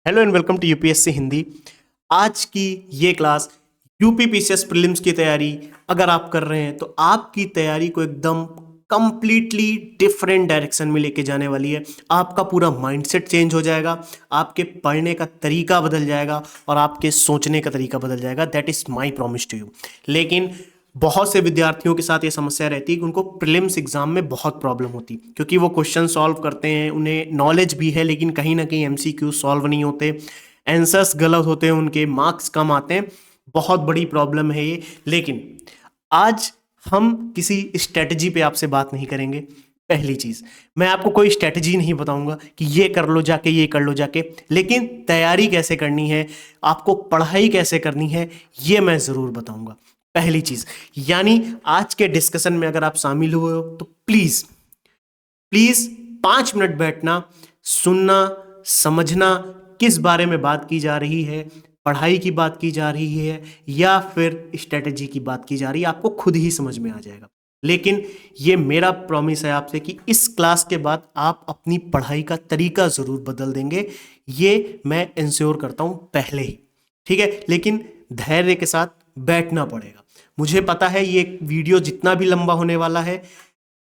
Hello and welcome to UPSC Hindi. आज की ये क्लास यूपी पीसीएस प्रीलिम्स की तैयारी अगर आप कर रहे हैं तो आपकी तैयारी को एकदम कंप्लीटली डिफरेंट डायरेक्शन में लेके जाने वाली है। आपका पूरा माइंडसेट चेंज हो जाएगा, आपके पढ़ने का तरीका बदल जाएगा और आपके सोचने का तरीका बदल जाएगा। That is my promise to you. लेकिन बहुत से विद्यार्थियों के साथ ये समस्या रहती है कि उनको प्रीलिम्स एग्जाम में बहुत प्रॉब्लम होती, क्योंकि वो क्वेश्चन सॉल्व करते हैं, उन्हें नॉलेज भी है लेकिन कहीं ना कहीं एमसीक्यू सॉल्व नहीं होते, आंसर्स गलत होते हैं, उनके मार्क्स कम आते हैं। बहुत बड़ी प्रॉब्लम है ये। लेकिन आज हम किसी स्ट्रेटजी पे आपसे बात नहीं करेंगे। पहली चीज, मैं आपको कोई स्ट्रेटजी नहीं बताऊंगा कि ये कर लो जाके, ये कर लो जाके, लेकिन तैयारी कैसे करनी है, आपको पढ़ाई कैसे करनी है, ये मैं जरूर बताऊंगा। पहली चीज, यानी आज के डिस्कशन में अगर आप शामिल हुए हो तो प्लीज प्लीज 5 मिनट बैठना, सुनना, समझना किस बारे में बात की जा रही है, पढ़ाई की बात की जा रही है या फिर स्ट्रेटजी की बात की जा रही है, आपको खुद ही समझ में आ जाएगा। लेकिन ये मेरा प्रॉमिस है आपसे कि इस क्लास के बाद आप अपनी पढ़ाई का तरीका जरूर बदल देंगे, ये मैं इंश्योर करता हूं पहले ही। ठीक है, लेकिन धैर्य के साथ बैठना पड़ेगा। मुझे पता है ये वीडियो जितना भी लंबा होने वाला है,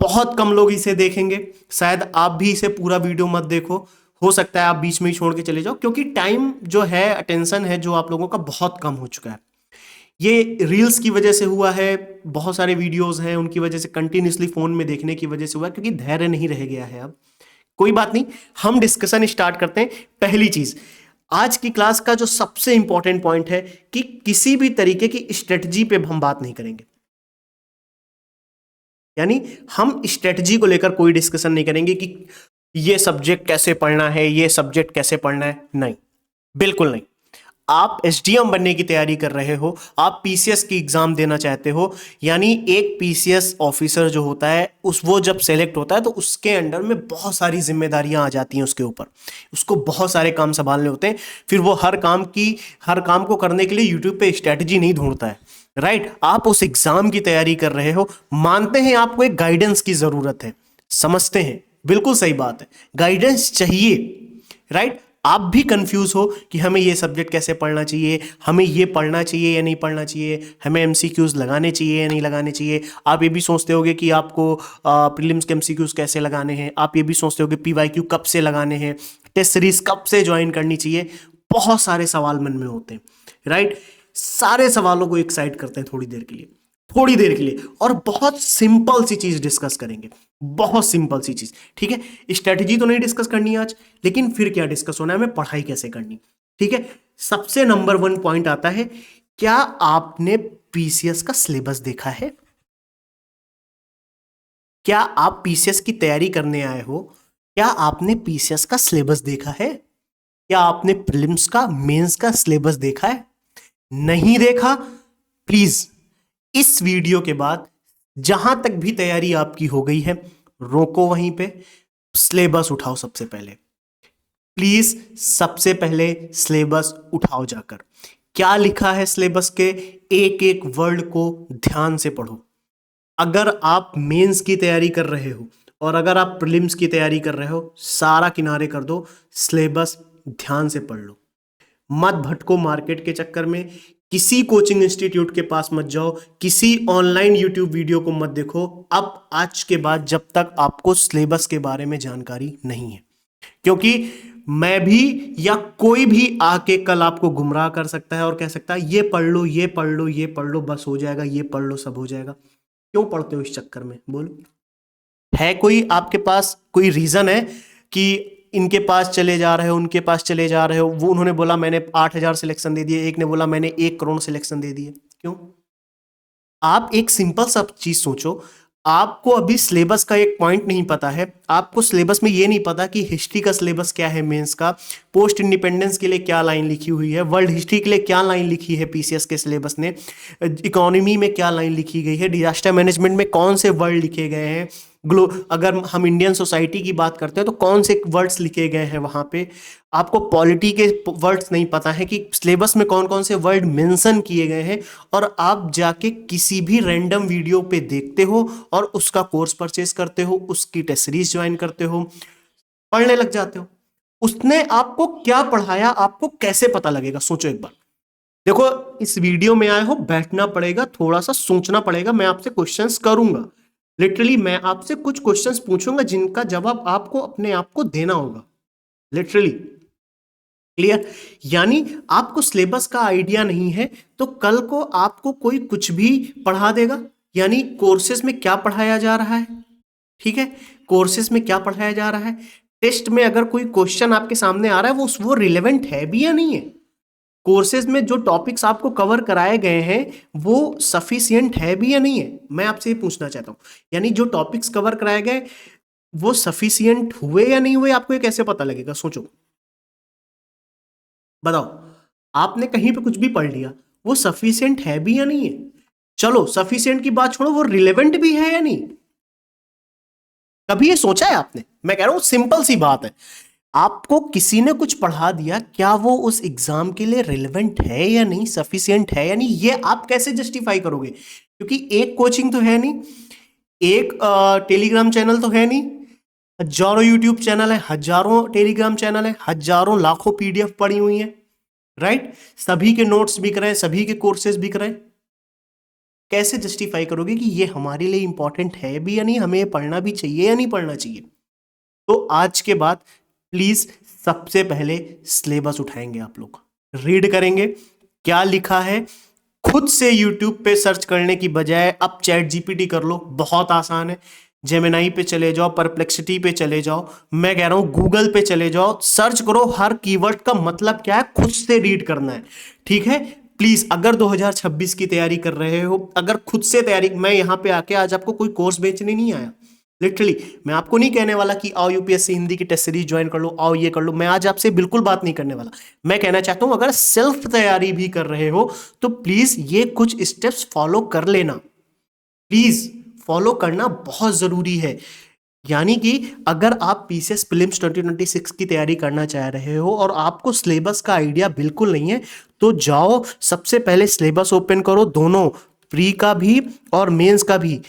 बहुत कम लोग इसे देखेंगे, शायद आप भी इसे पूरा वीडियो मत देखो, हो सकता है आप बीच में ही छोड़ के चले जाओ, क्योंकि टाइम जो है, अटेंशन है जो आप लोगों का बहुत कम हो चुका है। ये रील्स की वजह से हुआ है, बहुत सारे वीडियोस हैं उनकी वजह से, कंटिन्यूसली फोन में देखने की वजह से हुआ है, क्योंकि धैर्य नहीं रह गया है। अब कोई बात नहीं, हम डिस्कशन स्टार्ट करते हैं। पहली चीज, आज की क्लास का जो सबसे इंपॉर्टेंट पॉइंट है कि किसी भी तरीके की स्ट्रेटजी पे हम बात नहीं करेंगे। यानी हम स्ट्रेटजी को लेकर कोई डिस्कशन नहीं करेंगे कि ये सब्जेक्ट कैसे पढ़ना है, ये सब्जेक्ट कैसे पढ़ना है, नहीं, बिल्कुल नहीं। आप एसडीएम बनने की तैयारी कर रहे हो, आप पीसीएस की एग्जाम देना चाहते हो, यानी एक पीसीएस ऑफिसर जो होता है वो जब सेलेक्ट होता है तो उसके अंडर में बहुत सारी जिम्मेदारियां आ जाती हैं उसके ऊपर, उसको बहुत सारे काम संभालने होते हैं। फिर वो हर काम को करने के लिए यूट्यूब पे स्ट्रेटजी नहीं ढूंढता है। राइट, आप उस एग्जाम की तैयारी कर रहे हो, मानते हैं आपको एक गाइडेंस की जरूरत है, समझते हैं, बिल्कुल सही बात है, गाइडेंस चाहिए। राइट, आप भी कंफ्यूज हो कि हमें ये सब्जेक्ट कैसे पढ़ना चाहिए, हमें ये पढ़ना चाहिए या नहीं पढ़ना चाहिए, हमें एमसीक्यूज लगाने चाहिए या नहीं लगाने चाहिए। आप ये भी सोचते होगे कि आपको प्रीलिम्स के एमसीक्यूज कैसे लगाने हैं, आप ये भी सोचते होगे पीवाईक्यू कब से लगाने हैं, टेस्ट सीरीज कब से ज्वाइन करनी चाहिए। बहुत सारे सवाल मन में होते हैं। राइट, सारे सवालों को एक साइड करते हैं थोड़ी देर के लिए और बहुत सिंपल सी चीज डिस्कस करेंगे, बहुत सिंपल सी चीज। ठीक है, स्ट्रेटजी तो नहीं डिस्कस करनी आज, लेकिन फिर क्या डिस्कस होना है, हमें पढ़ाई कैसे करनी। ठीक है, सबसे नंबर 1 पॉइंट आता है, क्या आपने पीसीएस का सिलेबस देखा है? क्या आप पीसीएस की तैयारी करने आए हो, क्या आपने पीसीएस का सिलेबस देखा है? क्या आपने प्रीलिम्स का, मेंस का सिलेबस देखा है? नहीं देखा, प्लीज इस वीडियो के बाद जहां तक भी तैयारी आपकी हो गई है, रोको वहीं पे, सिलेबस उठाओ। सबसे पहले प्लीज, सबसे पहले सिलेबस उठाओ जाकर। क्या लिखा है सिलेबस के, एक एक वर्ड को ध्यान से पढ़ो। अगर आप मेंस की तैयारी कर रहे हो और अगर आप प्रीलिम्स की तैयारी कर रहे हो, सारा किनारे कर दो, सिलेबस ध्यान से पढ़ लो। मत भटको मार्केट के चक्कर में, किसी कोचिंग इंस्टीट्यूट के पास मत जाओ, किसी ऑनलाइन यूट्यूब वीडियो को मत देखो अब आज के बाद, जब तक आपको सिलेबस के बारे में जानकारी नहीं है। क्योंकि मैं भी या कोई भी आके कल आपको गुमराह कर सकता है और कह सकता है ये पढ़ लो, ये पढ़ लो, ये पढ़ लो, बस हो जाएगा, ये पढ़ लो, सब हो जाएगा। क्यों पढ़ते हो इस चक्कर में, बोलो? है कोई आपके पास कोई रीजन है कि इनके पास चले जा रहे हो, उनके पास चले जा रहे हो? वो उन्होंने बोला मैंने 8,000 सिलेक्शन दे दिए, एक ने बोला मैंने 1 करोड़ सिलेक्शन दे दिए। क्यों? आप एक सिंपल सा चीज सोचो, आपको अभी सिलेबस का एक पॉइंट नहीं पता है, आपको सिलेबस में ये नहीं पता कि हिस्ट्री का सिलेबस क्या है, मेंस का पोस्ट इंडिपेंडेंस के लिए क्या लाइन लिखी हुई है, वर्ल्ड हिस्ट्री के लिए क्या लाइन लिखी है पीसीएस के सिलेबस ने, इकोनॉमी में क्या लाइन लिखी गई है, डिजास्टर मैनेजमेंट में कौन से वर्ड लिखे गए हैं, अगर हम इंडियन सोसाइटी की बात करते हैं तो कौन से वर्ड्स लिखे गए हैं वहां पे। आपको पॉलिटी के वर्ड्स नहीं पता है कि सिलेबस में कौन कौन से वर्ड मेंशन किए गए हैं, और आप जाके किसी भी रैंडम वीडियो पे देखते हो और उसका कोर्स परचेज करते हो, उसकी टेस्ट सीरीज ज्वाइन करते हो, पढ़ने लग जाते हो। उसने आपको क्या पढ़ाया आपको कैसे पता लगेगा? सोचो एक बार। देखो इस वीडियो में आए हो, बैठना पड़ेगा, थोड़ा सा सोचना पड़ेगा। मैं आपसे क्वेश्चंस करूंगा, लिटरली मैं आपसे कुछ क्वेश्चंस पूछूंगा जिनका जवाब आपको अपने आप को देना होगा, लिटरली। क्लियर? यानी आपको सिलेबस का आइडिया नहीं है तो कल को आपको कोई कुछ भी पढ़ा देगा। यानी कोर्सेज में क्या पढ़ाया जा रहा है, ठीक है, कोर्सेज में क्या पढ़ाया जा रहा है, टेस्ट में अगर कोई क्वेश्चन आपके सामने आ रहा है वो रिलेवेंट है भी या नहीं है, कोर्सेज में जो टॉपिक्स आपको कवर कराए गए हैं वो सफिशियंट है भी या नहीं है। मैं आपसे ये पूछना चाहता हूं, यानी जो टॉपिक्स कवर कराए गए वो सफिशियंट हुए या नहीं हुए, आपको ये कैसे पता लगेगा? सोचो, बताओ। आपने कहीं पे कुछ भी पढ़ लिया, वो सफिशियंट है भी या नहीं है? चलो सफिशियंट की बात छोड़ो, वो रिलेवेंट भी है या नहीं? कभी ये सोचा है आपने? मैं कह रहा हूं सिंपल सी बात है, आपको किसी ने कुछ पढ़ा दिया, क्या वो उस एग्जाम के लिए रिलेवेंट है या नहीं, सफिशियंट है या नहीं, ये आप कैसे जस्टिफाई करोगे? क्योंकि एक कोचिंग तो है नहीं, एक टेलीग्राम चैनल तो है नहीं, हजारों यूट्यूब चैनल है, हजारों टेलीग्राम चैनल है, हजारों लाखों पीडीएफ पड़ी हुई है, राइट? सभी के नोट्स बिक रहे हैं, सभी के कोर्सेज बिक रहे हैं। कैसे जस्टिफाई करोगे कि ये हमारे लिए इंपॉर्टेंट है भी या नहीं, हमें पढ़ना भी चाहिए या नहीं पढ़ना चाहिए? तो आज के बाद प्लीज सबसे पहले सिलेबस उठाएंगे, आप लोग रीड करेंगे क्या लिखा है, खुद से यूट्यूब पे सर्च करने की बजाय अब चैट जीपीटी कर लो, बहुत आसान है। जेमिनाई पे चले जाओ, परप्लेक्सिटी पे चले जाओ, मैं कह रहा हूं गूगल पे चले जाओ, सर्च करो हर कीवर्ड का मतलब क्या है, खुद से रीड करना है, ठीक है? प्लीज अगर 2026 की तैयारी कर रहे हो, अगर खुद से तैयारी, मैं यहां पे आके आज आपको कोई कोर्स बेचने नहीं आया, लिटरली मैं आपको नहीं कहने वाला कि आओ यूपीएससी हिंदी की टेस्ट सीरीज ज्वाइन कर लो, आओ ये कर लो, मैं आज आपसे बिल्कुल बात नहीं करने वाला। मैं कहना चाहता हूं अगर सेल्फ तैयारी भी कर रहे हो तो प्लीज ये कुछ स्टेप्स फॉलो कर लेना, प्लीज फॉलो करना बहुत जरूरी है। यानी कि अगर आप पीसीएस प्रीलिम्स 2026 की तैयारी करना चाह रहे हो और आपको सिलेबस का आइडिया बिल्कुल नहीं है, तो जाओ सबसे पहले सिलेबस ओपन करो, दोनों प्री का भी और मेंस का भी।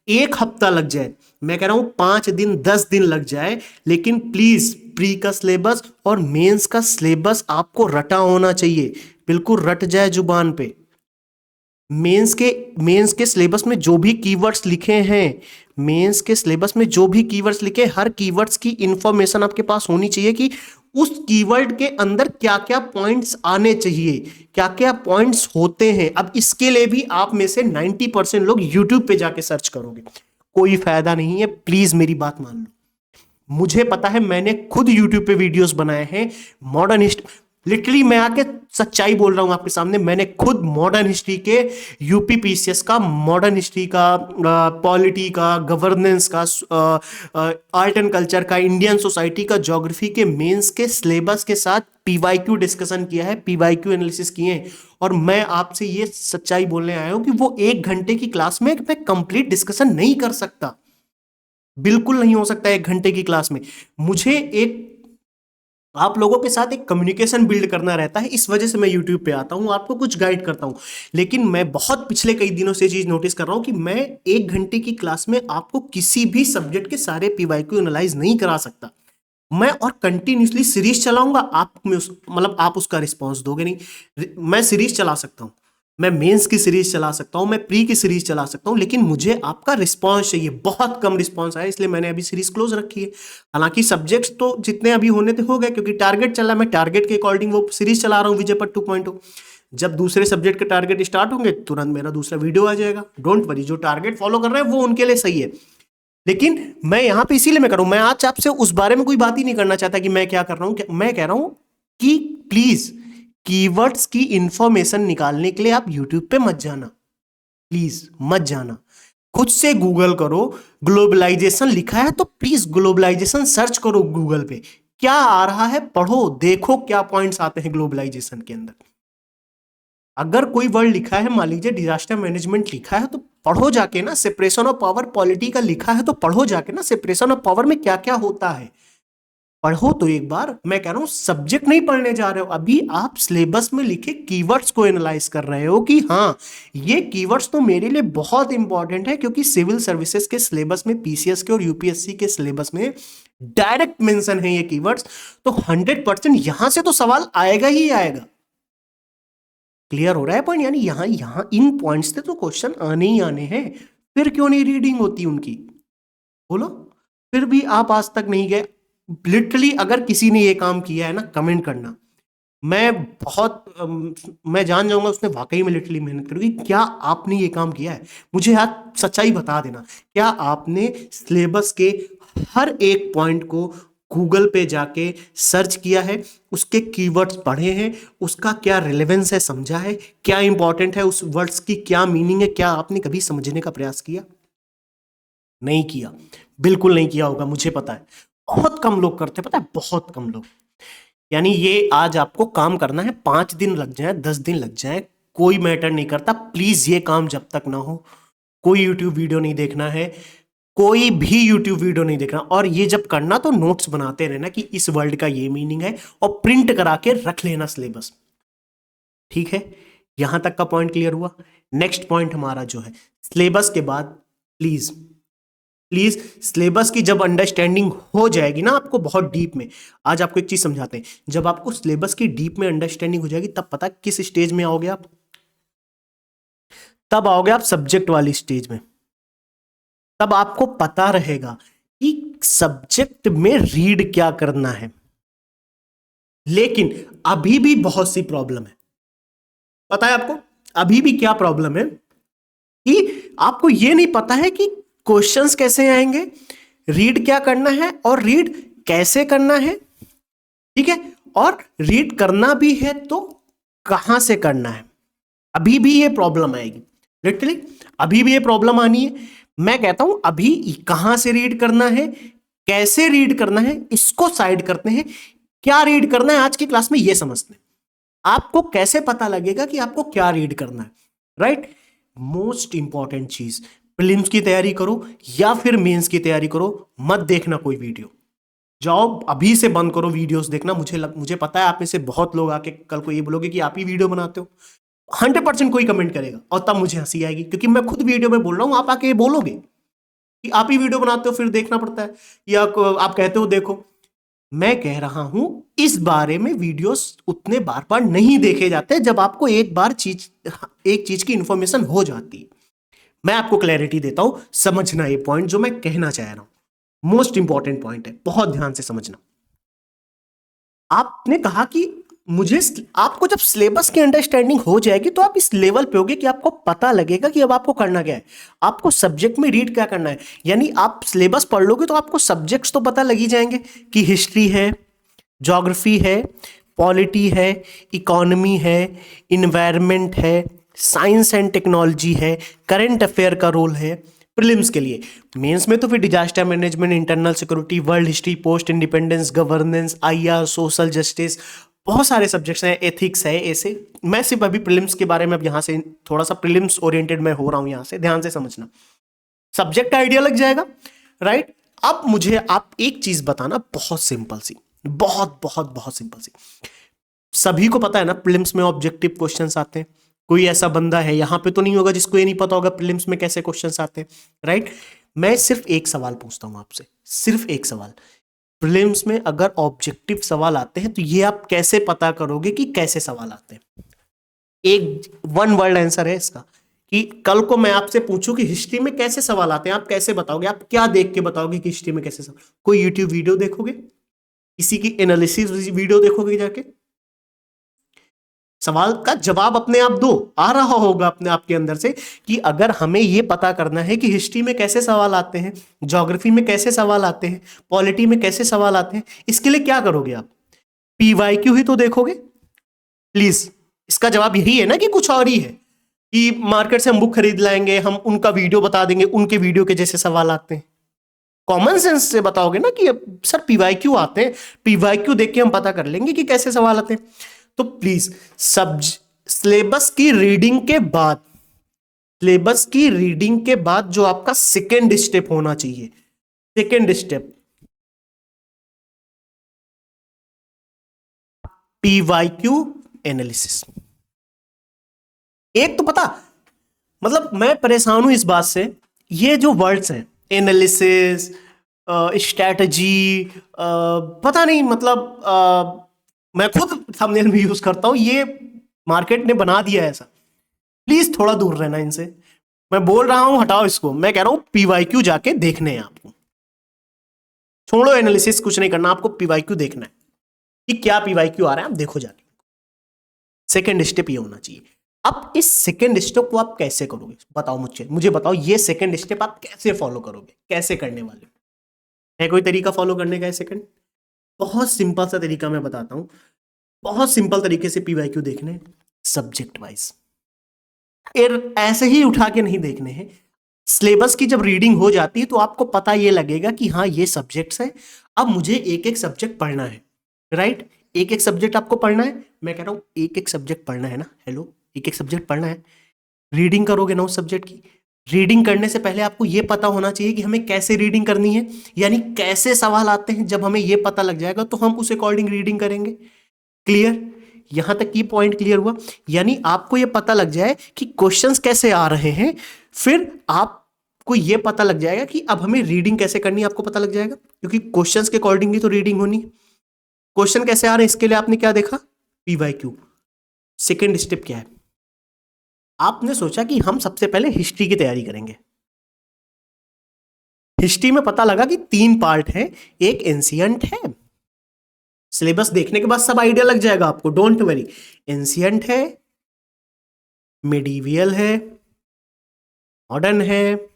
एक हफ्ता लग जाए, मैं कह रहा हूं 5 दिन 10 दिन लग जाए, लेकिन प्लीज प्री का सिलेबस और मेंस का सिलेबस आपको रटा होना चाहिए, बिल्कुल रट जाए जुबान पे। मेंस के सिलेबस में जो भी कीवर्ड्स लिखे हैं, मेंस के सिलेबस में जो भी कीवर्ड्स लिखे, हर कीवर्ड्स की इंफॉर्मेशन आपके पास होनी चाहिए कि उस कीवर्ड के अंदर क्या क्या पॉइंट्स आने चाहिए, क्या क्या पॉइंट्स होते हैं। अब इसके लिए भी आप में से 90% लोग यूट्यूब पे जाके सर्च करोगे, कोई फायदा नहीं है, प्लीज मेरी बात मान लो। मुझे पता है, मैंने खुद यूट्यूब पे वीडियोस बनाए हैं मॉडर्न हिस्ट्री, लिटरली मैं आके सच्चाई बोल रहा हूं आपके सामने, मैंने खुद मॉडर्न हिस्ट्री के यूपी पीसीएस का, मॉडर्न हिस्ट्री का, पॉलिटी का, गवर्नेंस का, आर्ट एंड कल्चर का, इंडियन सोसाइटी का, ज्योग्राफी के मेंस के सिलेबस के साथ पीवाईक्यू डिस्कशन किया है, पीवाईक्यू एनालिसिस किए हैं। और मैं आपसे ये सच्चाई बोलने आया हूं कि वो 1 घंटे की क्लास में मैं कंप्लीट डिस्कशन नहीं कर सकता, बिल्कुल नहीं हो सकता 1 घंटे की क्लास में। मुझे एक आप लोगों के साथ एक कम्युनिकेशन बिल्ड करना रहता है, इस वजह से मैं यूट्यूब पे आता हूं, आपको कुछ गाइड करता हूं। लेकिन मैं बहुत पिछले कई दिनों से चीज नोटिस कर रहा हूं कि मैं 1 घंटे की क्लास में आपको किसी भी सब्जेक्ट के सारे पीवाईक्यू एनालाइज नहीं करा सकता। मैं और कंटिन्यूसली सीरीज चलाऊंगा, आप में मतलब आप उसका रिस्पॉन्स दोगे नहीं। मैं सीरीज चला सकता हूं, मैं मेंस की सीरीज चला सकता हूं, मैं प्री की सीरीज चला सकता हूं, लेकिन मुझे आपका रिस्पांस चाहिए। बहुत कम रिस्पांस आया, इसलिए मैंने अभी सीरीज क्लोज रखी है। हालांकि सब्जेक्ट्स तो जितने अभी होने थे हो गए, क्योंकि टारगेट चल रहा है, मैं टारगेट के अकॉर्डिंग वो सीरीज चला रहा हूं, विजय पट 2.0। जब दूसरे सब्जेक्ट के टारगेट स्टार्ट होंगे तुरंत मेरा दूसरा वीडियो आ जाएगा, डोंट वरी। जो टारगेट फॉलो कर रहे हैं वो उनके लिए सही है, लेकिन मैं यहां पे इसीलिए मैं करूं, मैं आज आपसे उस बारे में कोई बात ही नहीं करना चाहता कि मैं क्या कर रहा हूं। मैं कह रहा हूं कि प्लीज कीवर्ड्स की इंफॉर्मेशन निकालने के लिए आप यूट्यूब पे मत जाना, प्लीज मत जाना, खुद से गूगल करो। ग्लोबलाइजेशन लिखा है तो प्लीज ग्लोबलाइजेशन सर्च करो गूगल पे, क्या आ रहा है पढ़ो, देखो क्या पॉइंट्स आते हैं ग्लोबलाइजेशन के अंदर। अगर कोई वर्ड लिखा है, मान लीजिए डिजास्टर मैनेजमेंट लिखा है, तो पढ़ो जाके ना। सेपरेशन ऑफ पावर पॉलिटी का लिखा है तो पढ़ो जाके ना, सेपरेशन ऑफ पावर में क्या क्या होता है, पढ़ो तो एक बार। मैं कह रहा हूं सब्जेक्ट नहीं पढ़ने जा रहे हो, अभी आप सिलेबस में लिखे कीवर्ड्स को एनालाइज कर रहे हो कि हाँ ये कीवर्ड्स तो मेरे लिए बहुत इंपॉर्टेंट है, क्योंकि सिविल सर्विसेज के सिलेबस में, पीसीएस के और यूपीएससी के सिलेबस में डायरेक्ट मेंशन है ये कीवर्ड्स, तो 100% यहां से तो सवाल आएगा ही आएगा। क्लियर हो रहा है पॉइंट? यानी यहां इन पॉइंट्स से तो क्वेश्चन आने ही आने हैं, फिर क्यों नहीं रीडिंग होती उनकी? बोलो। फिर भी आप आज तक नहीं गए। लिटरली अगर किसी ने ये काम किया है ना, कमेंट करना, मैं मैं जान जाऊंगा उसने वाकई में लिटरली मेहनत करी। क्या आपने ये काम किया है? मुझे आज सच्चाई बता देना, क्या आपने सिलेबस के हर एक पॉइंट को गूगल पे जाके सर्च किया है, उसके कीवर्ड्स पढ़े हैं, उसका क्या रिलेवेंस है समझा है, क्या इंपॉर्टेंट है, उस वर्ड्स की क्या मीनिंग है, क्या आपने कभी समझने का प्रयास किया? नहीं किया, बिल्कुल नहीं किया होगा, मुझे पता है। बहुत कम लोग करते, पता है, बहुत कम लोग। यानी ये आज आपको काम करना है, 5 दिन लग जाए, 10 दिन लग जाए, कोई मैटर नहीं करता। प्लीज ये काम जब तक ना हो, कोई यूट्यूब वीडियो नहीं देखना है, कोई भी यूट्यूब वीडियो नहीं देखना। और ये जब करना तो नोट्स बनाते रहना कि इस वर्ड का ये मीनिंग है, और प्रिंट करा के रख लेना सिलेबस। ठीक है, यहां तक का पॉइंट क्लियर हुआ। नेक्स्ट पॉइंट हमारा जो है, सिलेबस के बाद प्लीज प्लीज सिलेबस की जब अंडरस्टैंडिंग हो जाएगी ना आपको बहुत डीप में, आज आपको एक चीज समझाते हैं, जब आपको सिलेबस की डीप में अंडरस्टैंडिंग हो जाएगी, तब पता किस स्टेज में आओगे आप? तब आओगे आप सब्जेक्ट वाली स्टेज में। तब आपको पता रहेगा कि सब्जेक्ट में रीड क्या करना है। लेकिन अभी भी बहुत सी प्रॉब्लम है, पता है आपको अभी भी क्या प्रॉब्लम है? कि आपको यह नहीं पता है कि क्वेश्चंस कैसे आएंगे, रीड क्या करना है और रीड कैसे करना है। ठीक है, और रीड करना भी है तो कहां से करना है। अभी भी ये प्रॉब्लम आएगी, लिटरली अभी भी ये प्रॉब्लम आनी है। मैं कहता हूं अभी कहां से रीड करना है, कैसे रीड करना है, इसको साइड करते हैं। क्या रीड करना है आज की क्लास में ये समझते हैं। आपको कैसे पता लगेगा कि आपको क्या रीड करना है, राइट? मोस्ट इंपॉर्टेंट चीज, प्रीलिम्स की तैयारी करो या फिर मेंस की तैयारी करो, मत देखना कोई वीडियो। जाओ अभी से बंद करो वीडियोस देखना। मुझे पता है आप में से बहुत लोग आके कल को ये बोलोगे कि आप ही वीडियो बनाते हो। 100% कोई कमेंट करेगा और तब मुझे हंसी आएगी, क्योंकि मैं खुद वीडियो में बोल रहा हूं, आप आके बोलोगे कि आप ही वीडियो बनाते हो, फिर देखना पड़ता है, या आप कहते हो देखो। मैं कह रहा हूं इस बारे में वीडियोस उतने बार बार नहीं देखे जाते जब आपको एक चीज की इंफॉर्मेशन हो जाती है। मैं आपको क्लैरिटी देता हूं, समझना ये पॉइंट जो मैं कहना चाह रहा हूं, मोस्ट इंपॉर्टेंट पॉइंट है, बहुत ध्यान से समझना। आपने कहा कि मुझे, आपको जब सिलेबस की अंडरस्टैंडिंग हो जाएगी तो आप इस लेवल पे होगे कि आपको पता लगेगा कि अब आपको करना क्या है, आपको सब्जेक्ट में रीड क्या करना है। यानी आप सिलेबस पढ़ लोगे तो आपको सब्जेक्ट्स तो पता लग ही जाएंगे कि हिस्ट्री है, ज्योग्राफी है, पॉलिटी है, इकोनॉमी है, इन्वायरमेंट है, साइंस एंड टेक्नोलॉजी है, करंट अफेयर का रोल है प्रीलिम्स के लिए। मेंस में तो फिर disaster management, internal security, world history, post independence, governance, IR, social justice, बहुत सारे सब्जेक्ट्स हैं, एथिक्स है, ऐसे। मैं सिर्फ अभी प्रीलिम्स के बारे में अब यहाँ से थोड़ा सा प्रीलिम्स ओरिएंटेड मैं हो रहा हूँ, यहाँ से ध्यान से समझना, सब्जेक्ट का आइडिया लग जाएगा, राइट? अब मुझे आप एक चीज बताना, बहुत सिंपल सी, बहुत बहुत बहुत सिंपल सी। सभी को पता है ना प्रीलिम्स में ऑब्जेक्टिव क्वेश्चंस आते हैं। कोई ऐसा बंदा है यहाँ पे तो नहीं होगा जिसको ये नहीं पता होगा प्रीलिम्स में कैसे क्वेश्चंस आते हैं, राइट? मैं सिर्फ एक सवाल पूछता हूं आपसे, सिर्फ एक सवाल। प्रीलिम्स में अगर ऑब्जेक्टिव सवाल आते हैं तो ये आप कैसे पता करोगे कि कैसे सवाल आते हैं? एक वन वर्ड आंसर है इसका, कि कल को मैं आपसे पूछूं कि हिस्ट्री में कैसे सवाल आते हैं, आप कैसे बताओगे? आप क्या देख के बताओगे कि हिस्ट्री में कैसे सवाल? कोई यूट्यूब वीडियो देखोगे, किसी की एनालिसिस वीडियो देखोगे जाके? सवाल का जवाब अपने आप दो, आ रहा होगा अपने आप के अंदर से कि अगर हमें यह पता करना है कि हिस्ट्री में कैसे सवाल आते हैं, ज्योग्राफी में कैसे सवाल आते हैं, पॉलिटी में कैसे सवाल आते हैं, इसके लिए क्या करोगे आप? पीवाईक्यू ही तो देखोगे। प्लीज, इसका जवाब यही है ना कि कुछ और ही है, कि मार्केट से हम बुक खरीद लाएंगे, हम उनका वीडियो बता देंगे, उनके वीडियो के जैसे सवाल आते हैं? कॉमन सेंस से बताओगे ना कि सर पीवाईक्यू आते हैं, पीवाईक्यू देख के हम पता कर लेंगे कि कैसे सवाल आते हैं। तो प्लीज सिलेबस की रीडिंग के बाद, सिलेबस की रीडिंग के बाद जो आपका सेकेंड स्टेप होना चाहिए, सेकेंड स्टेप, पीवाईक्यू एनालिसिस। एक तो पता, मतलब मैं परेशान हूं इस बात से, ये जो वर्ड्स हैं एनालिसिस, स्ट्रैटेजी, पता नहीं, मतलब मैं खुद थंबनेल में यूज करता हूं, ये मार्केट ने बना दिया है ऐसा। प्लीज थोड़ा दूर रहना इनसे। मैं बोल रहा हूं हटाओ इसको, मैं कह रहा हूं पीवाईक्यू जाके देखने हैं आपको। छोड़ो एनालिसिस, कुछ नहीं करना, आपको पीवाईक्यू देखना है कि क्या पीवाईक्यू आ रहा है, आप देखो जाके। सेकेंड स्टेप ये होना चाहिए। अब इस सेकेंड स्टेप को आप कैसे करोगे, बताओ मुझे बताओ, ये सेकेंड स्टेप आप कैसे फॉलो करोगे, कैसे करने वाले है? कोई तरीका फॉलो करने का है सेकेंड? बहुत सिंपल सा तरीका मैं बताता हूं, बहुत सिंपल तरीके से पीवाईक्यू देखने, सब्जेक्ट वाइज। ऐसे ही उठा के नहीं देखने हैं। सिलेबस की जब रीडिंग हो जाती है तो आपको पता ये लगेगा कि हाँ ये सब्जेक्ट्स है, अब मुझे एक एक सब्जेक्ट पढ़ना है, राइट? एक एक सब्जेक्ट आपको पढ़ना है, मैं कह रहा हूं एक एक सब्जेक्ट पढ़ना है ना, हेलो, एक एक सब्जेक्ट पढ़ना है। रीडिंग करोगे ना उस सब्जेक्ट की, रीडिंग करने से पहले आपको यह पता होना चाहिए कि हमें कैसे रीडिंग करनी है, यानी कैसे सवाल आते हैं। जब हमें यह पता लग जाएगा तो हम उस अकॉर्डिंग रीडिंग करेंगे। क्लियर? यहां तक की पॉइंट क्लियर हुआ? यानी आपको यह पता लग जाए कि क्वेश्चंस कैसे आ रहे हैं, फिर आपको यह पता लग जाएगा कि अब हमें रीडिंग कैसे करनी है, आपको पता लग जाएगा, क्योंकि क्वेश्चंस के अकॉर्डिंग ही तो रीडिंग होनी। क्वेश्चन कैसे आ रहे हैं इसके लिए आपने क्या देखा, पीवाईक्यू। सेकेंड स्टेप क्या है, आपने सोचा कि हम सबसे पहले हिस्ट्री की तैयारी करेंगे। हिस्ट्री में पता लगा कि 3 पार्ट है, एक एंशिएंट है। सिलेबस देखने के बाद सब आइडिया लग जाएगा आपको, डोंट वरी। एंशिएंट है, मिडीवियल है, मॉडर्न है,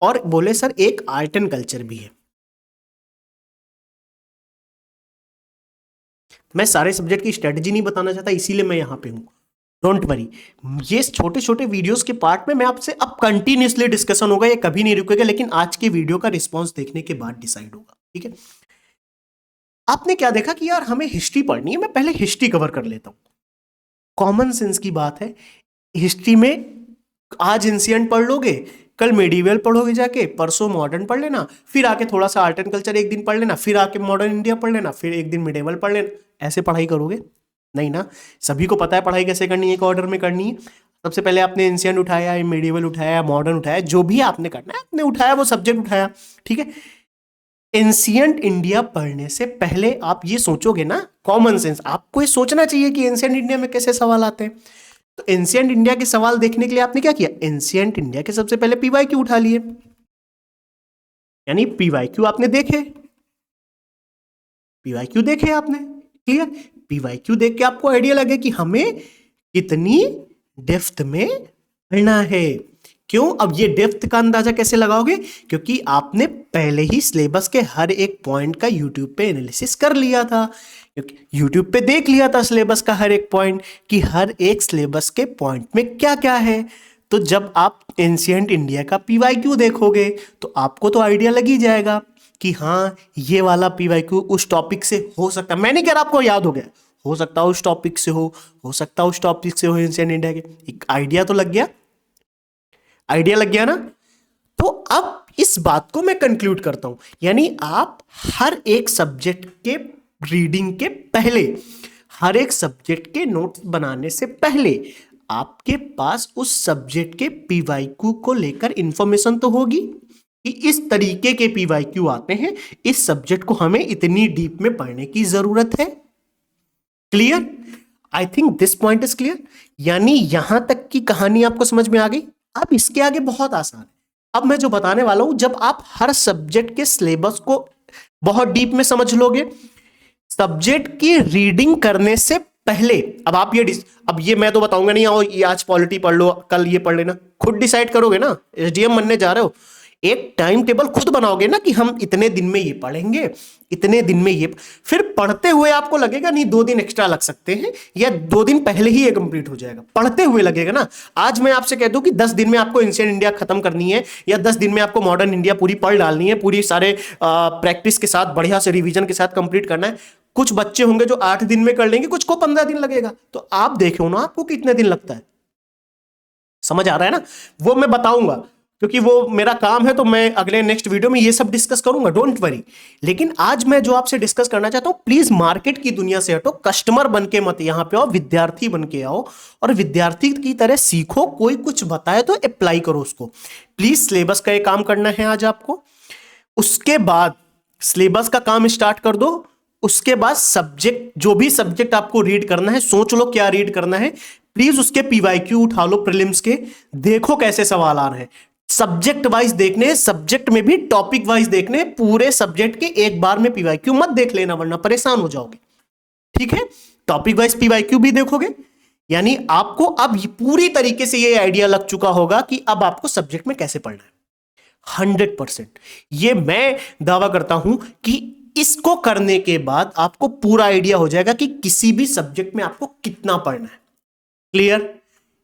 और बोले सर एक आर्ट एंड कल्चर भी है। मैं सारे सब्जेक्ट की स्ट्रेटजी नहीं बताना चाहता, इसीलिए मैं यहां पे हूं, डोंट वरी। ये छोटे छोटे वीडियोस के पार्ट में मैं आपसे अब कंटिन्यूसली डिस्कशन होगा, ये कभी नहीं रुकेगा, लेकिन आज के वीडियो का रिस्पॉन्स देखने के बाद डिसाइड होगा, ठीक है? आपने क्या देखा कि यार हमें हिस्ट्री पढ़नी है, मैं पहले हिस्ट्री कवर कर लेता हूं। कॉमन सेंस की बात है, हिस्ट्री में आज एंशिएंट पढ़ लोगे, कल मेडिवल पढ़ोगे जाके, परसों मॉडर्न पढ़ लेना, फिर आके थोड़ा सा आर्ट एंड कल्चर एक दिन पढ़ लेना, फिर आके मॉडर्न इंडिया पढ़ लेना, फिर एक दिन मिडिवल पढ़ लेना। ऐसे पढ़ाई करोगे? नहीं ना। सभी को पता है पढ़ाई कैसे करनी है, एक ऑर्डर में करनी है। सबसे पहले आपने एंशिएंट उठाया, मेडिवल उठाया, मॉडर्न उठाया, जो भी आपने करना है आपने उठाया, वो सब्जेक्ट उठाया, ठीक है? एंशिएंट इंडिया पढ़ने से पहले आप ये सोचोगे ना, कॉमन सेंस आपको ये सोचना चाहिए कि एंशिएंट इंडिया में कैसे सवाल आते हैं। तो एंशिएंट इंडिया के सवाल देखने के लिए आपने क्या किया, एंशिएंट इंडिया के सबसे पहले पीवाईक्यू उठा लिए, यानी पीवाईक्यू आपने देखे, पीवाईक्यू देखे आपने, क्लियर? पीवाईक्यू देख के आपको आइडिया लगे कि हमें कितनी डेप्थ में पढ़ना है। क्यों? अब ये डेप्थ का अंदाजा कैसे लगाओगे, क्योंकि आपने पहले ही सिलेबस के हर एक पॉइंट का यूट्यूब पे एनालिसिस कर लिया था, क्योंकि यूट्यूब पे देख लिया था सिलेबस का हर एक पॉइंट, कि हर एक सिलेबस के पॉइंट में क्या क्या है। तो जब आप एंशिएंट इंडिया का पीवाईक्यू देखोगे तो आपको तो आइडिया लग ही जाएगा कि हाँ ये वाला पीवाईक्यू उस टॉपिक से हो सकता है। मैं नहीं कह रहा आपको याद हो गया, हो सकता है उस टॉपिक से हो सकता है उस टॉपिक से हो, एंशिएंट इंडिया के। एक आइडिया तो लग गया, आइडिया लग गया ना। तो अब इस बात को मैं कंक्लूड करता हूं, यानी आप हर एक सब्जेक्ट के रीडिंग के पहले, हर एक सब्जेक्ट के नोट्स बनाने से पहले आपके पास उस सब्जेक्ट के पीवाईक्यू को लेकर इंफॉर्मेशन तो होगी कि इस तरीके के पीवाईक्यू आते हैं, इस सब्जेक्ट को हमें इतनी डीप में पढ़ने की जरूरत है। Clear? I think this point is clear. यानी यहां तक की कहानी आपको समझ में आ गई। अब इसके आगे बहुत आसान है। अब मैं जो बताने वाला हूं, जब आप हर सब्जेक्ट के सिलेबस को बहुत डीप में समझ लोगे, सब्जेक्ट की रीडिंग करने से पहले, अब ये मैं तो बताऊंगा नहीं, आओ ये आज पॉलिटी पढ़ लो, कल ये पढ़ लेना, खुद डिसाइड करोगे ना। एसडीएम बनने जा रहे हो, एक टाइम टेबल खुद बनाओगे ना कि हम इतने दिन में ये पढ़ेंगे, इतने दिन में ये, फिर पढ़ते हुए आपको लगेगा नहीं 2 दिन एक्स्ट्रा लग सकते हैं, या 2 दिन पहले ही ये कंप्लीट हो जाएगा, पढ़ते हुए लगेगा ना। आज मैं आपसे कह दूं कि 10 दिन में आपको एंशिएंट इंडिया खत्म करनी है, या 10 दिन में आपको मॉडर्न इंडिया पूरी पढ़ डालनी है, पूरी सारे प्रैक्टिस के साथ, बढ़िया से रिवीजन के साथ कंप्लीट करना है। कुछ बच्चे होंगे जो 8 दिन में कर लेंगे, कुछ को 15 दिन लगेगा। तो आप देखो ना आपको कितने दिन लगता है, समझ आ रहा है ना? वो मैं बताऊंगा क्योंकि वो मेरा काम है, तो मैं अगले नेक्स्ट वीडियो में ये सब डिस्कस करूंगा, डोंट वरी। लेकिन आज मैं जो आपसे डिस्कस करना चाहता हूं, प्लीज मार्केट की दुनिया से हटो, कस्टमर बन के मत यहां पे आओ, विद्यार्थी बन के आओ और विद्यार्थी की तरह सीखो। कोई कुछ बताए तो अप्लाई करो उसको। प्लीज सिलेबस का एक काम करना है आज आपको, उसके बाद सिलेबस का काम स्टार्ट कर दो। उसके बाद सब्जेक्ट, जो भी सब्जेक्ट आपको रीड करना है, सोच लो क्या रीड करना है, प्लीज उसके पीवाईक्यू उठा लो प्रीलिम्स के, देखो कैसे सवाल आ रहे हैं। सब्जेक्ट वाइज देखने हैं, सब्जेक्ट में भी टॉपिक वाइज देखने हैं, पूरे सब्जेक्ट के एक बार में पीवाईक्यू मत देख लेना वरना परेशान हो जाओगे, ठीक है। टॉपिक वाइज पीवाईक्यू भी देखोगे, यानी आपको अब पूरी तरीके से ये आइडिया लग चुका होगा कि अब आपको सब्जेक्ट में कैसे पढ़ना है। 100% ये मैं दावा करता हूं कि इसको करने के बाद आपको पूरा आइडिया हो जाएगा कि किसी भी सब्जेक्ट में आपको कितना पढ़ना है। क्लियर?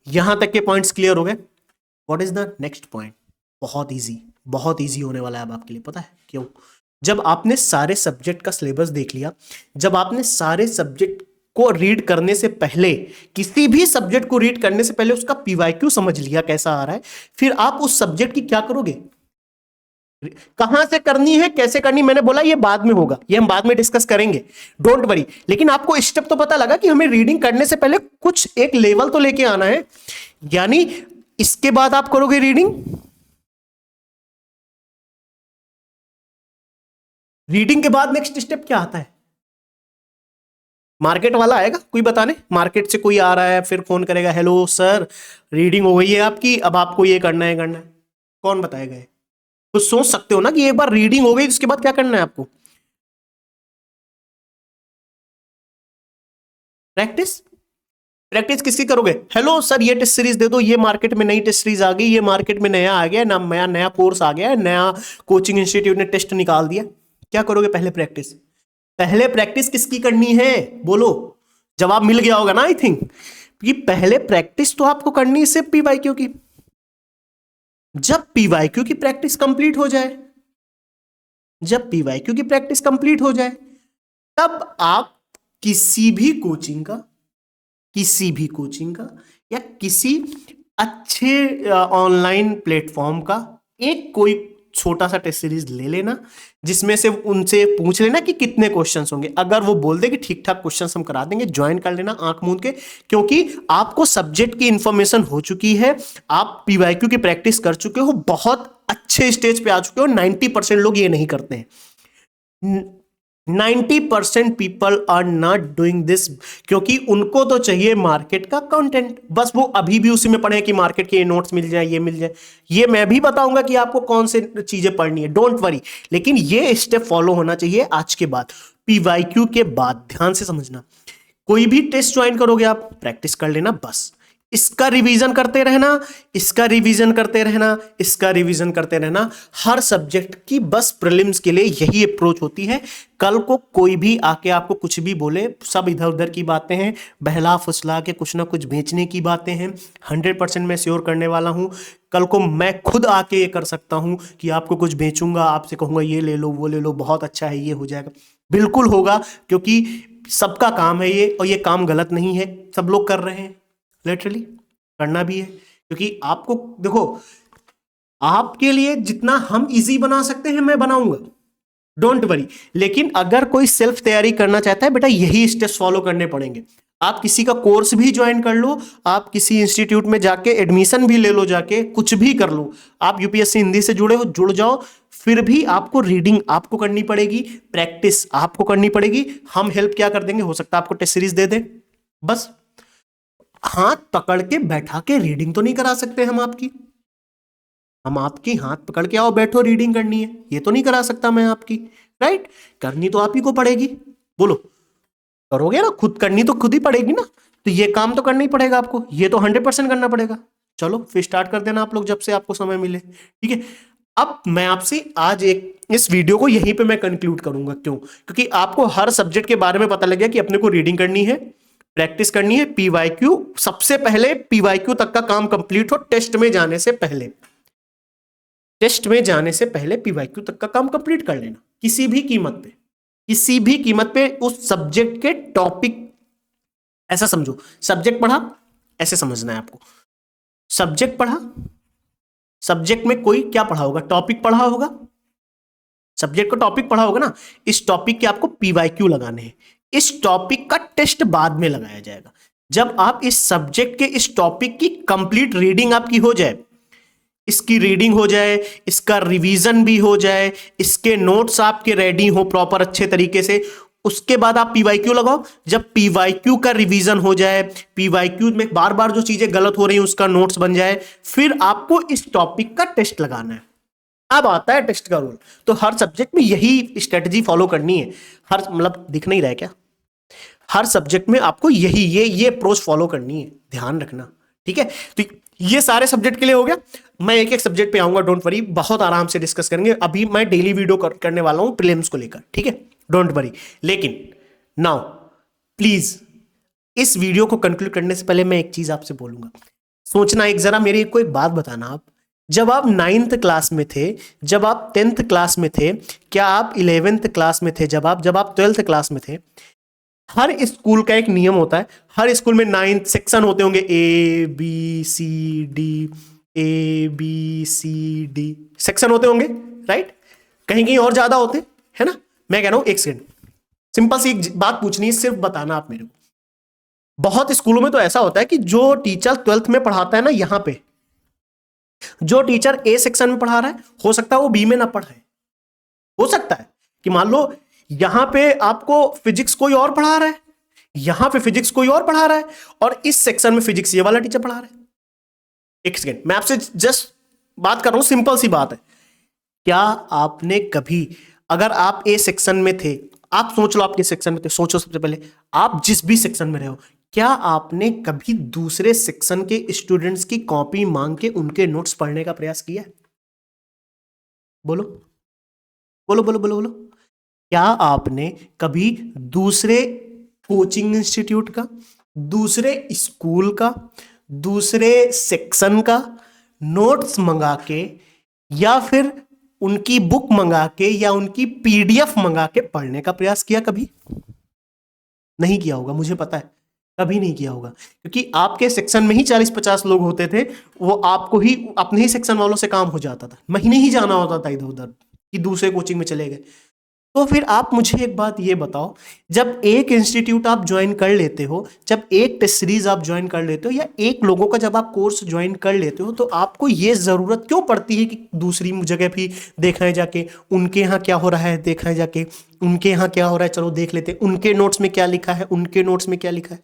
यहां तक के पॉइंट्स क्लियर हो गए? What is the next point? बहुत इजी होने वाला है अब आपके लिए, पता है क्यों? जब आपने सारे सब्जेक्ट का सिलेबस देख लिया, जब आपने सारे सब्जेक्ट को रीड करने से पहले, किसी भी सब्जेक्ट को रीड करने से पहले उसका पीवाईक्यू समझ लिया कैसा आ रहा है, फिर आप उस सब्जेक्ट की क्या करोगे, कहां से करनी है, कैसे करनी, मैंने बोला ये बाद में होगा, ये हम बाद में डिस्कस करेंगे, डोंट वरी। लेकिन आपको स्टेप तो पता लगा कि हमें रीडिंग करने से पहले कुछ एक लेवल तो लेके आना है, यानी इसके बाद आप करोगे रीडिंग। रीडिंग के बाद नेक्स्ट स्टेप क्या आता है? मार्केट वाला आएगा कोई बताने, मार्केट से कोई आ रहा है, फिर फोन करेगा, हेलो सर रीडिंग हो गई है आपकी, अब आपको ये करना है, कौन बताएगा? तो सोच सकते हो ना कि एक बार रीडिंग हो गई, उसके बाद क्या करना है आपको? प्रैक्टिस। प्रैक्टिस किसकी करोगे? हेलो सर ये टेस्ट सीरीज दे दो, ये मार्केट में नई टेस्ट सीरीज आ गई, ये मार्केट में नया आ गया ना, नया कोर्स आ गया है, नया कोचिंग इंस्टीट्यूट ने टेस्ट निकाल दिया। क्या करोगे? पहले प्रैक्टिस। पहले प्रैक्टिस किसकी करनी है बोलो? जवाब मिल गया होगा ना आई थिंक, कि पहले प्रैक्टिस तो आपको करनी है सिर्फ पीवाईक्यू की। जब पीवाईक्यू की प्रैक्टिस कंप्लीट हो जाए, जब पीवाईक्यू की प्रैक्टिस कंप्लीट हो जाए, तब आप किसी भी कोचिंग का, किसी भी कोचिंग का या किसी अच्छे ऑनलाइन प्लेटफॉर्म का एक कोई छोटा सा टेस्ट सीरीज ले लेना, जिसमें से उनसे पूछ लेना कि कितने क्वेश्चंस होंगे। अगर वो बोल दे कि ठीक ठाक क्वेश्चंस हम करा देंगे, ज्वाइन कर लेना आंख मूंद के, क्योंकि आपको सब्जेक्ट की इंफॉर्मेशन हो चुकी है, आप पीवाईक्यू की प्रैक्टिस कर चुके हो, बहुत अच्छे स्टेज पे आ चुके हो। 90% लोग ये नहीं करते हैं। 90% people are not doing this, क्योंकि उनको तो चाहिए मार्केट का कंटेंट, बस वो अभी भी उसी में पढ़े कि मार्केट के नोट्स मिल जाए, ये मिल जाए। ये मैं भी बताऊंगा कि आपको कौन से चीजें पढ़नी है, डोंट वरी, लेकिन ये स्टेप फॉलो होना चाहिए आज के बाद, पीवाईक्यू के बाद। ध्यान से समझना, कोई भी टेस्ट ज्वाइन करोगे आप, प्रैक्टिस कर लेना बस, इसका रिवीजन करते रहना, इसका रिवीजन करते रहना, इसका रिवीजन करते रहना। हर सब्जेक्ट की बस प्रीलिम्स के लिए यही अप्रोच होती है। कल को कोई भी आके आपको कुछ भी बोले, सब इधर उधर की बातें हैं, बहला फुसला के कुछ ना कुछ बेचने की बातें हैं। 100% मैं श्योर करने वाला हूं, कल को मैं खुद आके ये कर सकता हूं कि आपको कुछ बेचूंगा, आपसे कहूंगा ये ले लो, वो ले लो, बहुत अच्छा है, ये हो जाएगा। बिल्कुल होगा, क्योंकि सबका काम है ये, और ये काम गलत नहीं है, सब लोग कर रहे हैं, लिटरली करना भी है। क्योंकि आपको देखो, आपके लिए जितना हम इजी बना सकते हैं मैं बनाऊंगा, डोंट वरी। लेकिन अगर कोई सेल्फ तैयारी करना चाहता है, बेटा यही स्टेप्स फॉलो करने पड़ेंगे। आप किसी का कोर्स भी ज्वाइन कर लो, आप किसी इंस्टीट्यूट में जाके एडमिशन भी ले लो, जाके कुछ भी कर लो, आप यूपीएससी हिंदी से जुड़े हो, जुड़ जाओ, फिर भी आपको रीडिंग आपको करनी पड़ेगी, प्रैक्टिस आपको करनी पड़ेगी। हम हेल्प क्या कर देंगे, हो सकता है आपको टेस्ट सीरीज दे दें, बस हाथ पकड़ के बैठा के रीडिंग तो नहीं करा सकते हम आपकी, हम आपकी हाथ पकड़ के आओ बैठो रीडिंग करनी है, ये तो नहीं करा सकता मैं आपकी, राइट? करनी तो आप ही को पड़ेगी, बोलो करोगे ना? खुद करनी तो खुद ही पड़ेगी ना, तो ये काम तो करना ही पड़ेगा आपको, ये तो 100% करना पड़ेगा। चलो फिर स्टार्ट कर देना आप लोग जब से आपको समय मिले, ठीक है। अब मैं आपसे आज इस वीडियो को यहीं पे मैं कंक्लूड करूंगा, क्यों? क्योंकि आपको हर सब्जेक्ट के बारे में पता लग गया कि अपने को रीडिंग करनी है, प्रैक्टिस करनी है, पीवाईक्यू सबसे पहले, पीवाईक्यू तक का काम कंप्लीट हो, टेस्ट में जाने से पहले, टेस्ट में जाने से पहले पीवाईक्यू तक का काम कंप्लीट कर लेना, किसी भी कीमत पे, किसी भी कीमत पे उस सब्जेक्ट के टॉपिक, ऐसा समझो सब्जेक्ट पढ़ा, ऐसे समझना है आपको, सब्जेक्ट पढ़ा, सब्जेक्ट में कोई क्या पढ़ा होगा, टॉपिक पढ़ा होगा, सब्जेक्ट का टॉपिक पढ़ा होगा ना, इस टॉपिक के आपको पीवाईक्यू लगाने हैं, इस टॉपिक का टेस्ट बाद में लगाया जाएगा। जब आप इस सब्जेक्ट के इस टॉपिक की कंप्लीट रीडिंग आपकी हो जाए, इसकी रीडिंग हो जाए, इसका रिवीजन भी हो जाए, इसके नोट्स आपके रेडी हो प्रॉपर अच्छे तरीके से, उसके बाद आप पीवाईक्यू लगाओ। जब पीवाईक्यू का रिवीजन हो जाए, पीवाईक्यू में बार बार जो चीजें गलत हो रही हैं उसका नोट्स बन जाए, फिर आपको इस टॉपिक का टेस्ट लगाना है। अब आता है टेस्ट का रोल। तो हर सब्जेक्ट में यही स्ट्रेटजी फॉलो करनी है। हर मतलब दिख नहीं रहा है क्या, हर सब्जेक्ट में आपको यही ये अप्रोच फॉलो करनी है, ध्यान रखना, ठीक है। तो ये सारे सब्जेक्ट के लिए हो गया। मैं एक एक सब्जेक्ट पे आऊंगा, डोंट वरी, बहुत आराम से डिस्कस करेंगे। अभी मैं डेली वीडियो करने वाला हूं प्रीलिम्स को लेकर, ठीक है, डोंट वरी। लेकिन नाउ प्लीज इस वीडियो को कंक्लूड करने से पहले मैं एक चीज आपसे बोलूंगा, सोचना एक जरा, मेरी को एक बात बताना। आप जब आप 9th क्लास में थे, जब आप 10th क्लास में थे, क्या आप 11th क्लास में थे, जब आप 12th क्लास में थे, हर स्कूल का एक नियम होता है। हर स्कूल में 9 सेक्शन होते होंगे, A B C D, A B C D section होते होंगे, राइट। कहीं कहीं और ज्यादा होते है ना। मैं कह रहा हूं एक सेकंड, सिंपल सी एक बात पूछनी है, सिर्फ बताना आप मेरे को। बहुत स्कूलों में तो ऐसा होता है कि जो टीचर 12th में पढ़ाता है ना, यहां पे जो टीचर ए सेक्शन में पढ़ा रहा है, हो सकता है वो बी में ना पढ़ाए। हो सकता है कि मान लो यहां पे आपको फिजिक्स कोई और पढ़ा रहा है, यहां पे फिजिक्स कोई और पढ़ा रहा है, और इस सेक्शन में फिजिक्स ये वाला टीचर पढ़ा रहा है। एक सेकेंड, मैं आपसे जस्ट बात कर रहा हूं, सिंपल सी बात है। क्या आपने कभी, अगर आप ए सेक्शन में थे, आप सोच लो आप किस सेक्शन में थे, सोचो सबसे पहले आप जिस भी सेक्शन में रहे हो, क्या आपने कभी दूसरे सेक्शन के स्टूडेंट्स की कॉपी मांग के उनके नोट्स पढ़ने का प्रयास किया है? बोलो बोलो बोलो बोलो बोलो। क्या आपने कभी दूसरे कोचिंग इंस्टीट्यूट का, दूसरे स्कूल का, दूसरे सेक्शन का नोट्स मंगा के, या फिर उनकी बुक मंगा के, या उनकी पीडीएफ मंगा के पढ़ने का प्रयास किया? कभी नहीं किया होगा, मुझे पता है, कभी नहीं किया होगा, क्योंकि आपके सेक्शन में ही 40-50 लोग होते थे। वो आपको ही, अपने ही सेक्शन वालों से काम हो जाता था, महीने ही जाना होता था इधर उधर कि दूसरे कोचिंग में चले गए। तो फिर आप मुझे एक बात ये बताओ, जब एक इंस्टीट्यूट आप ज्वाइन कर लेते हो, जब एक टेस्ट सीरीज आप ज्वाइन कर लेते हो, या एक लोगों का जब आप कोर्स ज्वाइन कर लेते हो, तो आपको ये जरूरत क्यों पड़ती है कि दूसरी जगह भी देखा है जाके, उनके यहाँ क्या हो रहा है देखा है जाके, उनके यहाँ क्या हो रहा है चलो देख लेते हैं, उनके नोट्स में क्या लिखा है, उनके नोट्स में क्या लिखा है।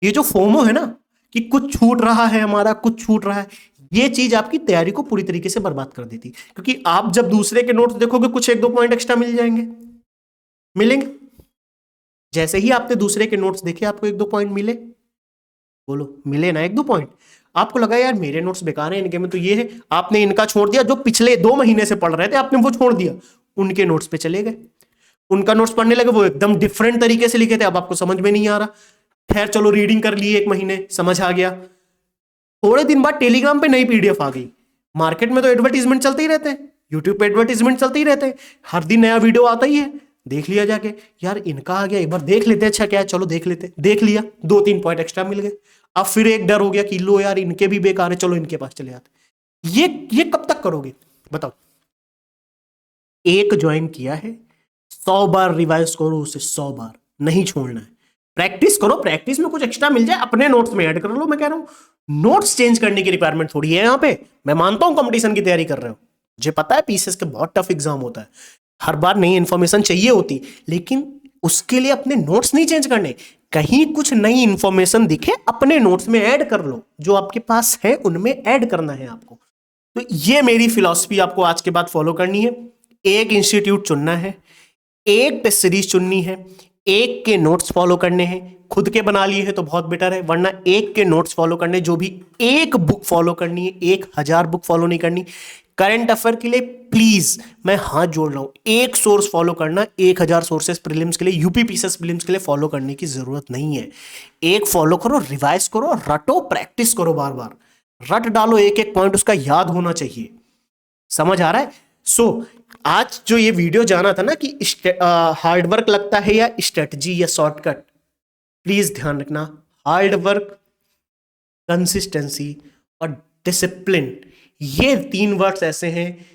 ये जो फोमो है ना, कि कुछ छूट रहा है हमारा, कुछ छूट रहा है, ये चीज आपकी तैयारी को पूरी तरीके से बर्बाद कर देती। क्योंकि आप जब दूसरे के नोट्स देखोगे, कुछ 1-2 पॉइंट एक्स्ट्रा मिल जाएंगे, मिलेंगे। जैसे ही आपने दूसरे के नोट्स देखे, आपको 1-2 पॉइंट मिले, बोलो मिले ना 1-2 पॉइंट। आपको लगा यार मेरे नोट्स बेकार हैं, इनके में तो ये है, आपने इनका छोड़ दिया, जो पिछले 2 महीने से पढ़ रहे थे आपने वो छोड़ दिया, उनके नोट्स पे चले गए, उनका नोट्स पढ़ने लगे, वो एकदम डिफरेंट तरीके से लिखे थे, अब आपको समझ में नहीं आ रहा। खैर चलो, रीडिंग कर लिए 1 महीने, समझ आ गया। थोड़े दिन बाद टेलीग्राम पे नई पीडीएफ आ गई। मार्केट में तो एडवर्टीजमेंट चलते ही रहते हैं, यूट्यूब पे एडवर्टीजमेंट चलते ही रहते हैं, हर दिन नया वीडियो आता ही है, देख लिया जाके, यार इनका आ गया, एक बार देख लेते हैं, अच्छा क्या है, चलो देख लेते, देख लिया, 2-3 पॉइंट एक्स्ट्रा मिल गए। अब फिर एक डर हो गया कि लो यार इनके भी बेकार है, चलो इनके पास चले आते। ये कब तक करोगे बताओ? एक ज्वाइन किया है, 100 बार रिवाइज करो उसे, 100 बार नहीं छोड़ना है। प्रैक्टिस करो, प्रैक्टिस में कुछ एक्स्ट्रा मिल जाए अपने नोट्स में ऐड कर लो। मैं कह रहा हूं नोट्स चेंज करने की रिक्वायरमेंट थोड़ी है यहाँ पे। मैं मानता हूं कंपटीशन की तैयारी कर रहे हो, मुझे पता है पीसीएस के बहुत टफ एग्जाम होता है, हर बार नई इंफॉर्मेशन चाहिए होती, लेकिन उसके लिए अपने नोट्स नहीं चेंज करने। कहीं कुछ नई इंफॉर्मेशन दिखे, अपने नोट्स में ऐड कर लो, जो आपके पास है उनमें ऐड करना है आपको। तो ये मेरी फिलॉसफी आपको आज के बाद फॉलो करनी है। एक इंस्टीट्यूट चुनना है, एक टेस्ट सीरीज चुननी है, एक के नोट्स फॉलो करने हैं। खुद के बना लिए हैं तो बहुत बेटर है, वरना एक के नोट्स फॉलो करने, जो भी एक बुक फॉलो करनी है, 1000 बुक फॉलो नहीं करनी। करंट अफेयर के लिए प्लीज मैं हाथ जोड़ रहा हूं, एक सोर्स फॉलो करना, 1000 सोर्सेस प्रीलिम्स के लिए, यूपी पीसीएस प्रीलिम्स के लिए फॉलो करने की जरूरत नहीं है। एक फॉलो करो, रिवाइज करो, रटो, प्रैक्टिस करो, बार बार रट डालो, एक एक पॉइंट उसका याद होना चाहिए। समझ आ रहा है? आज जो ये वीडियो जाना था ना कि हार्डवर्क लगता है या स्ट्रेटजी या शॉर्टकट, प्लीज ध्यान रखना, हार्डवर्क, कंसिस्टेंसी और डिसिप्लिन, ये 3 वर्ड्स ऐसे हैं,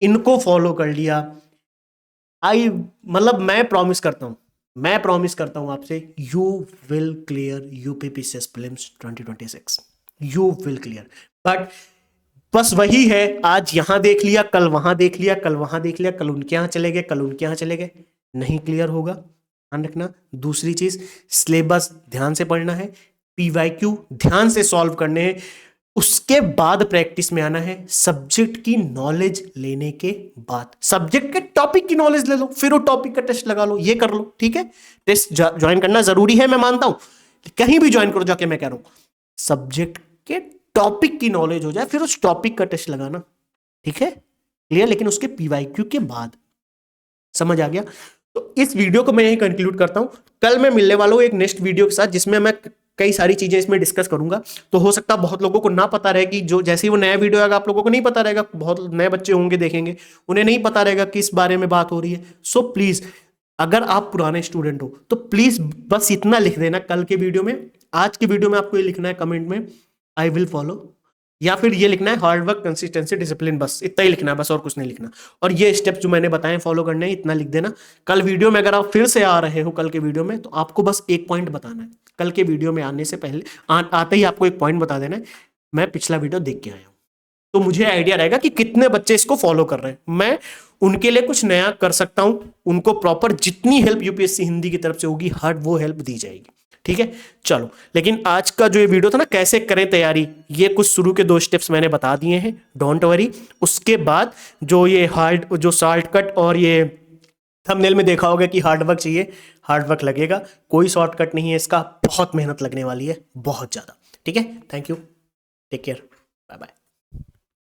इनको फॉलो कर लिया, मतलब मैं प्रॉमिस करता हूं आपसे, you will clear UPPCS prelims 2026, you will clear. But बस वही है, आज यहां देख लिया, कल वहां देख लिया, कल वहां देख लिया, कल उनके यहां चले गए, कल उनके यहां चले गए, नहीं क्लियर होगा, ध्यान रखना। दूसरी चीज, सिलेबस ध्यान से पढ़ना है, पीवाईक्यू ध्यान से सॉल्व करने हैं, उसके बाद प्रैक्टिस में आना है। सब्जेक्ट की नॉलेज लेने के बाद, सब्जेक्ट के टॉपिक की नॉलेज ले लो, फिर वो टॉपिक का टेस्ट लगा लो, ये कर लो, ठीक है। टेस्ट ज्वाइन करना जरूरी है, मैं मानता हूं, कहीं भी ज्वाइन करो जाके, मैं कह रहा हूं सब्जेक्ट के टॉपिक की नॉलेज हो जाए, फिर उस टॉपिक का टेस्ट लगाना, ठीक है, क्लियर। लेकिन उसके पीवाईक्यू के बाद, समझ आ गया। तो इस वीडियो को मैं यही कंक्लूड करता हूं, कल मैं मिलने वाला हूं एक नेक्स्ट वीडियो के साथ, जिसमें मैं कई सारी चीजें इसमें डिस्कस करूंगा। तो हो सकता है बहुत लोगों को ना पता रहे कि जो जैसे ही वो नया वीडियो आएगा, आप लोगों को नहीं पता रहेगा, बहुत नए बच्चे होंगे देखेंगे, उन्हें नहीं पता रहेगा किस बारे में बात हो रही है। सो प्लीज, अगर आप पुराने स्टूडेंट हो तो प्लीज बस इतना लिख देना कल के वीडियो में, आज के वीडियो में आपको ये लिखना है कमेंट में, आई विल फॉलो, या फिर ये लिखना है हार्ड वर्क, कंसिस्टेंसी, डिसिप्लिन, बस इतना ही लिखना है, बस और कुछ नहीं लिखना। और ये स्टेप्स जो मैंने बताए फॉलो करने हैं, इतना लिख देना। कल वीडियो में अगर आप फिर से आ रहे हो कल के वीडियो में, तो आपको बस एक पॉइंट बताना है, कल के वीडियो में आने से पहले आते ही आपको एक पॉइंट बता देना है, मैं पिछला वीडियो देख के आया हूं, तो मुझे आइडिया रहेगा कि कितने बच्चे इसको फॉलो कर रहे हैं, मैं उनके लिए कुछ नया कर सकता हूं, उनको प्रॉपर जितनी हेल्प यूपीएससी हिंदी की तरफ से होगी, हर वो हेल्प दी जाएगी, ठीक है। चलो, लेकिन आज का जो ये वीडियो था ना, कैसे करें तैयारी, ये कुछ शुरू के 2 स्टेप्स मैंने बता दिए हैं, डोंट वरी। उसके बाद जो ये जो शॉर्टकट और ये थंबनेल में देखा होगा कि हार्ड वर्क चाहिए, हार्ड वर्क लगेगा, कोई शॉर्टकट नहीं है इसका, बहुत मेहनत लगने वाली है, बहुत ज्यादा, ठीक है। Thank you, take care, bye bye.